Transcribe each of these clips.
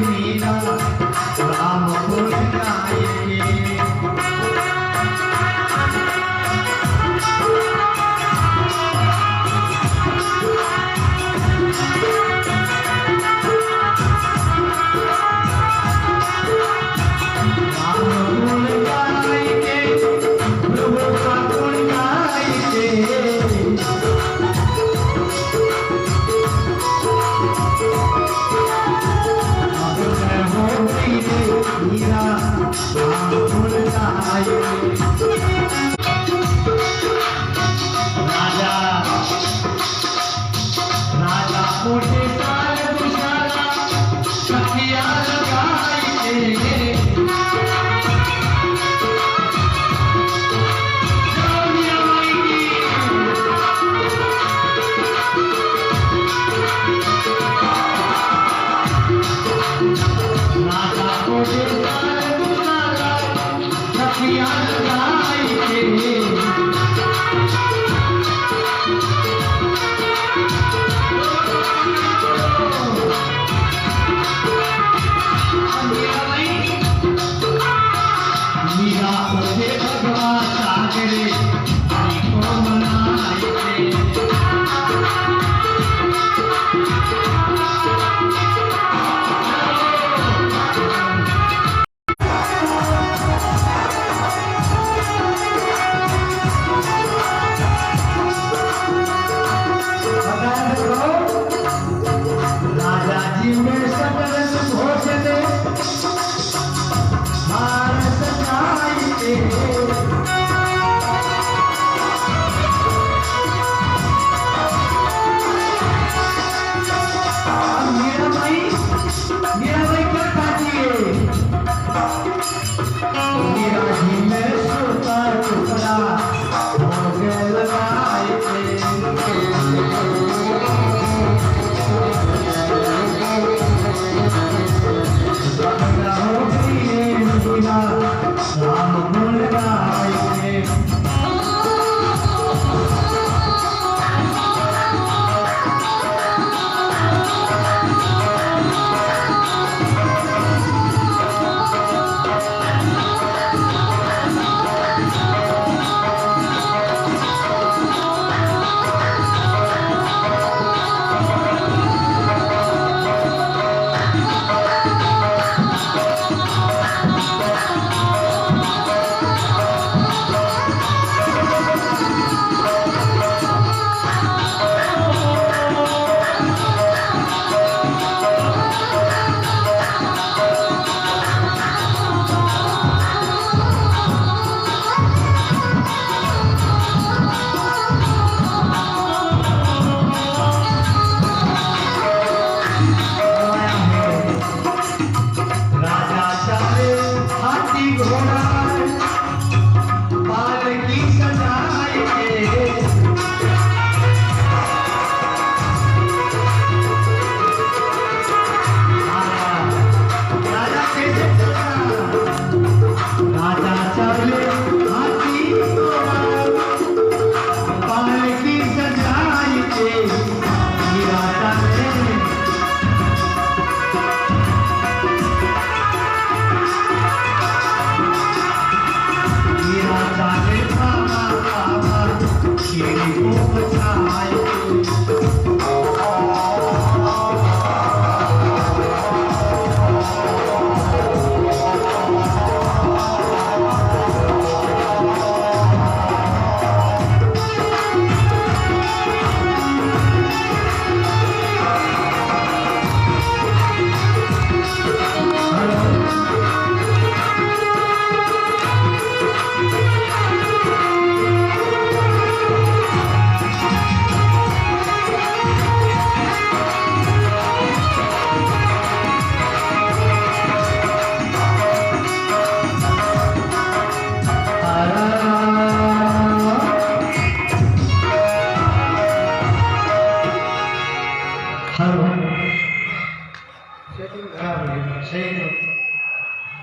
मीरा राम भूल जाएंगे।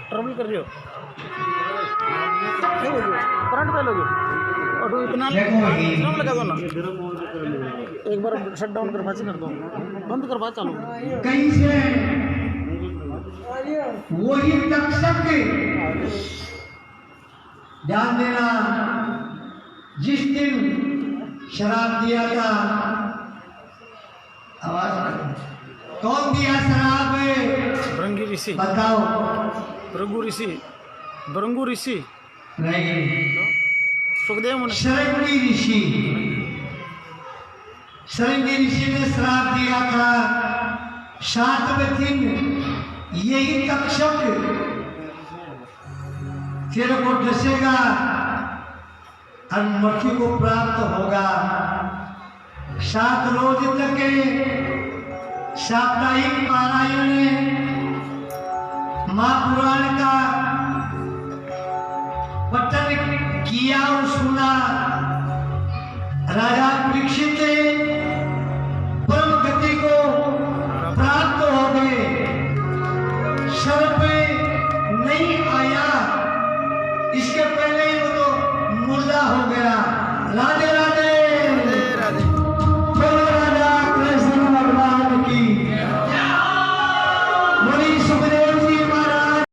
ट्रबल कर रही हो करंट पे लोगे और इतना सिस्टम लगा दो ना एक बार शट डाउन कर पाची कर दो बंद कर पाच चालू वही तक्षक, ध्यान देना, जिस दिन शराब दिया था, आवाज कौन दिया शराब? भृंगी ऋषि। बताओ। भृगु ऋषि। भृंगु ऋषि नहीं, सुखदेव मुनि। शरंगी ऋषि। शरंगी ऋषि ने श्राप दिया था 7वें दिन यही तक्षक तेरे को डसेगा और मृत्यु को प्राप्त होगा। 7 रोज तक साप्ताहिक पारायण महापुराण का पठन किया और सुना। राजा परीक्षित परम गति को प्राप्त हो गए। सर्प नहीं आया, इसके पहले ही वो तो मुर्दा हो गया। राधे राधे। बोलो राजा कृष्ण भगवान की। बोली सुखदेव जी महाराज।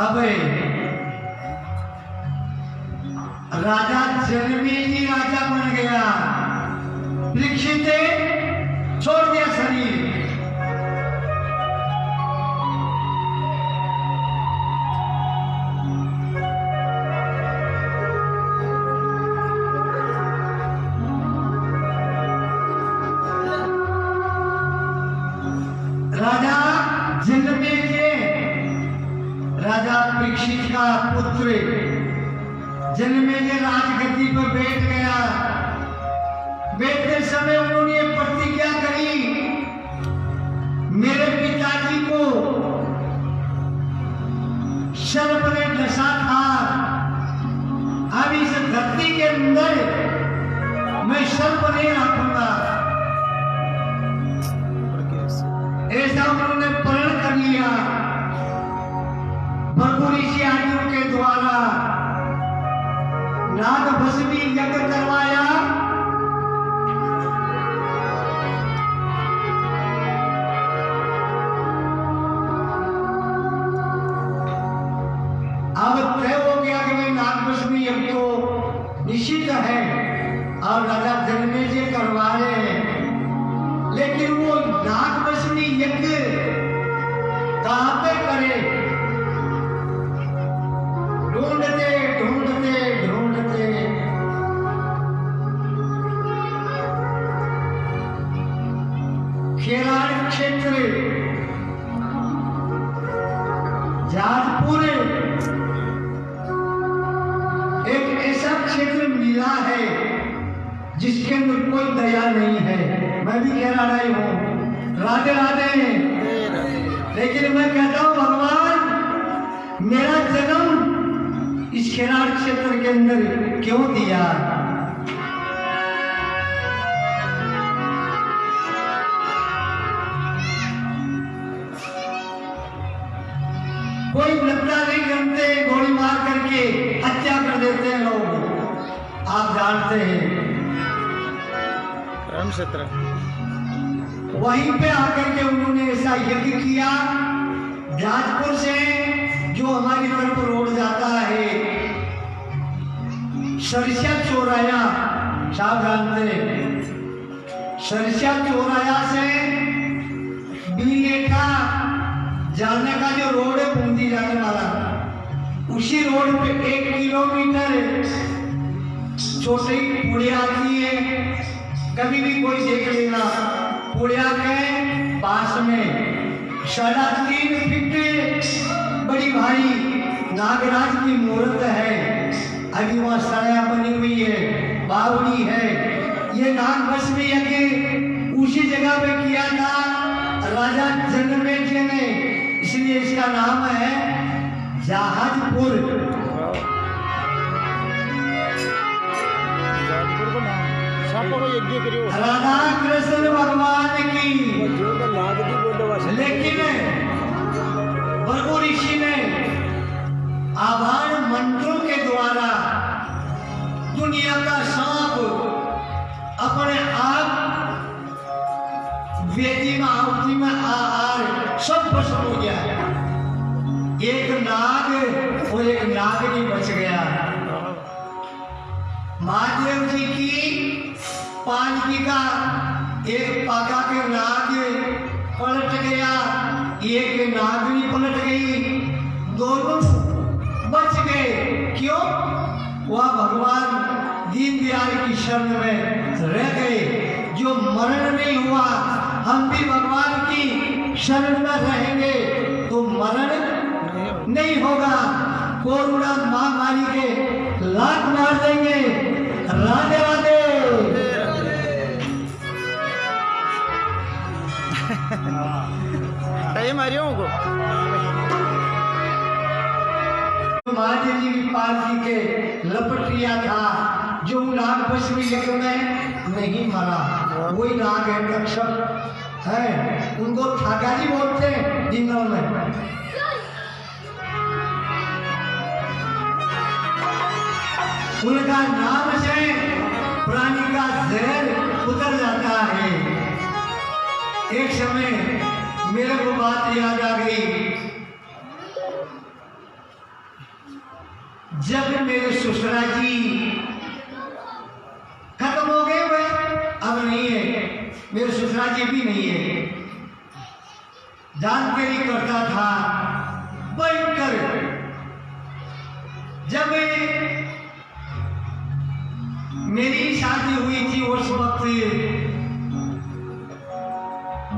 अब राजा जनमेजय राजा बन गया। परीक्षित छोड़ दिया शरीर। राजा जनमेजय राजा परीक्षित का पुत्र जनमेजय राजगद्दी पर बैठ गया। बैठते समय उन्होंने प्रतिज्ञा करी, मेरे पिताजी को सर्प ने डसा था, अब इस धरती के अंदर मैं सर्प नहीं रखूंगा। ऐसा उन्होंने प्रण कर लिया। भृगु ऋषि आदि के द्वारा नाग भस्मी यज्ञ करवाया। अब तय हो गया कि भाई नाग भस्मी यज्ञ तो निश्चित है और राजा जनमेजय करवा रहे हैं, लेकिन वो नाग भस्मी यज्ञ कहां पे करे? ढूंढते ढूंढते ढूंढते खेराड़ क्षेत्र जाजपुर एक ऐसा क्षेत्र मिला है जिसके अंदर कोई दया नहीं है। मैं भी खेराड़ाई हूँ। राधे राधे। लेकिन मैं कहता हूँ भगवान मेरा जन्म इस खेराड़ क्षेत्र के अंदर क्यों दिया? कोई लगता नहीं करते, गोली मार करके हत्या कर देते हैं लोग, आप जानते हैं। राम क्षेत्र वहीं पे आकर के उन्होंने ऐसा यज्ञ किया। जाजपुर से जो हमारी तरफ रोड जाता है सरसिया चौराया, साहब जानते हैं, सरसिया चौराया से बीलेठा जाने का जो रोड है बूंदी जाने वाला, उसी रोड पे 1 किलोमीटर छोटी पुड़िया आती है। कभी भी कोई देख लेना, पुड़िया के पास में 3.5 फीट बड़ी भारी नागराज की मूर्त है। अभी वहाँ सराया बनी हुई है, बावड़ी है। ये नाग भस्मी यज्ञ उसी जगह पे किया था राजा जनमेजय ने, इसलिए इसका नाम है जहाजपुर। राधा कृष्ण भगवान की। लेकिन भृगु ऋषि ने आभार मंत्रों के द्वारा दुनिया का सांप अपने आप बेटी में आवती में आ सब भस्म हो गया। एक नाग और एक नागनी बच गया। महादेव जी की पालकी का एक पाका के नाग पलट गया, एक नागनी पलट गई, दोनों बच गए। क्यों? वह भगवान दीनदयाल की शरण में रह गए। जो मरण नहीं हुआ, हम भी भगवान की शरण में रहेंगे तो मरण नहीं होगा। कोरोना महामारी के लात मार देंगे। राधे राधे। टाइम आ रही हो महादेव जी की पालकी के लपट लिया था। जो नाग पश्चिमी यज्ञ में नहीं मरा, वही नाग है, तक्षक है। उनको थागाजी बोलते हैं जिंगल में। उनका नाम से प्राणी का जहर उतर जाता है। एक समय मेरे को बात याद आ गई, जब मेरे ससुरा जी खत्म हो गए, वे अब नहीं है, मेरे ससुरा जी भी नहीं है। जानकारी करता था भयंकर। जब मेरी शादी हुई थी उस वक्त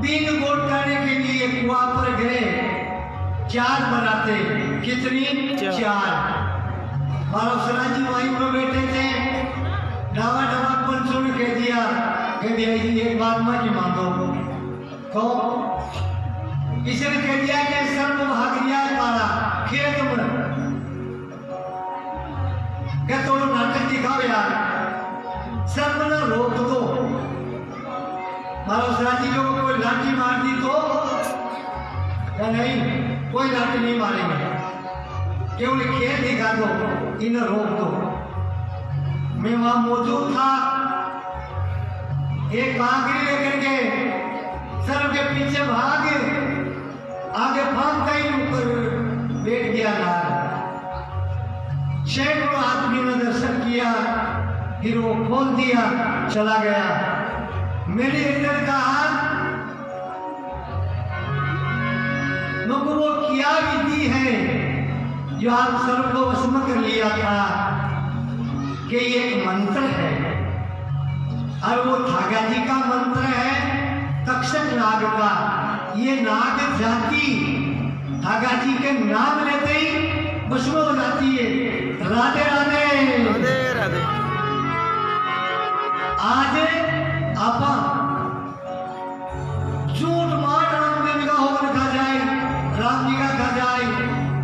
बीन गोट करने के लिए कुआं पर गए। 4 बनाते। कितनी? 4। महाराज जी वहीं पर बैठे थे। डावा डावा पंचों ने कह दिया कि भैया जी एक बात मत मांगो। तो किसी ने कह दिया कि सर्व भाग लिया तारा खेत में। क्या थोड़ा नाटक दिखाओ यार, सर्व ने रोक दो। महाराज जी को कोई लाठी मार दी तो या नहीं, कोई लाठी नहीं मारेंगे, केवल खेल दिखा दो, इन्हें रोक दो। मैं वहां मौजूद था। एक बांगड़ी लेकर के सर के पीछे भाग, आगे भागता ही ऊपर बैठ गया नाग। सैकड़ों आदमियों ने दर्शन किया, फिर वो खोल दिया, चला गया। मेरे अंदर कहा वो क्या विधि है जो आप सर्व को वश कर लिया था कि ये एक मंत्र है, और वो थागा जी का मंत्र है, तक्षक नाग का। ये नाग जाति थागा जी के नाम लेते ही भस्म हो जाती है। राधे राधे। राधे राधे। आज आपा झूठ मार रामदेव का होकर खा जाए, राम जी का खा जाए,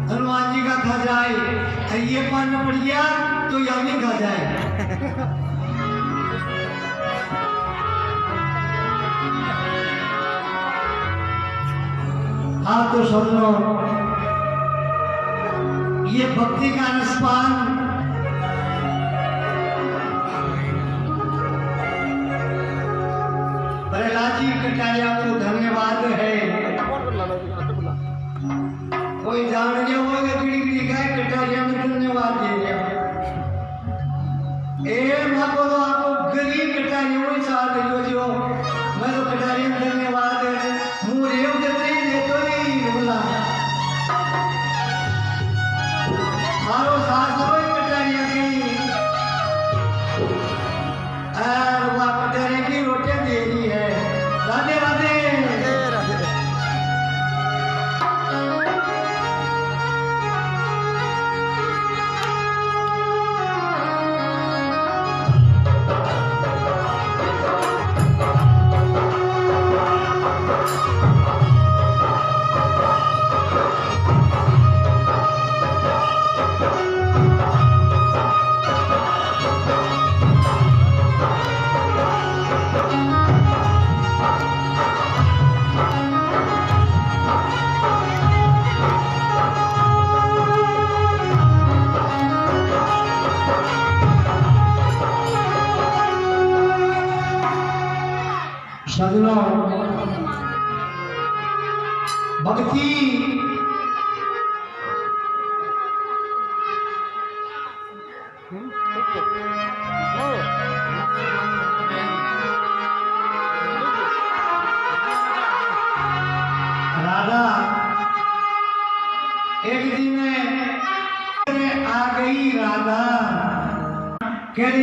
हनुमान जी का खा जाए, ये पान पड़ गया तो यह भी खा जाए। हाँ तो सुन लो, ये भक्ति का रसपान प्रहलाद जी कटारिया को धन्यवाद है। कोई जान गया होगा पीढ़ी का कटारिया में धन्यवाद दे दिया। माँ को तो आपको गरीब कटारियों में साथ जो मैं तो कटारिया में धन्यवाद मुँह रेव देते ही दे तो नहीं बोला मारो साथ कटारिया की वह कटारिया की रोटियां दे दी है। राधे राधे। सजनों भक्ति राधा एक दिन आ गई राधा कह रही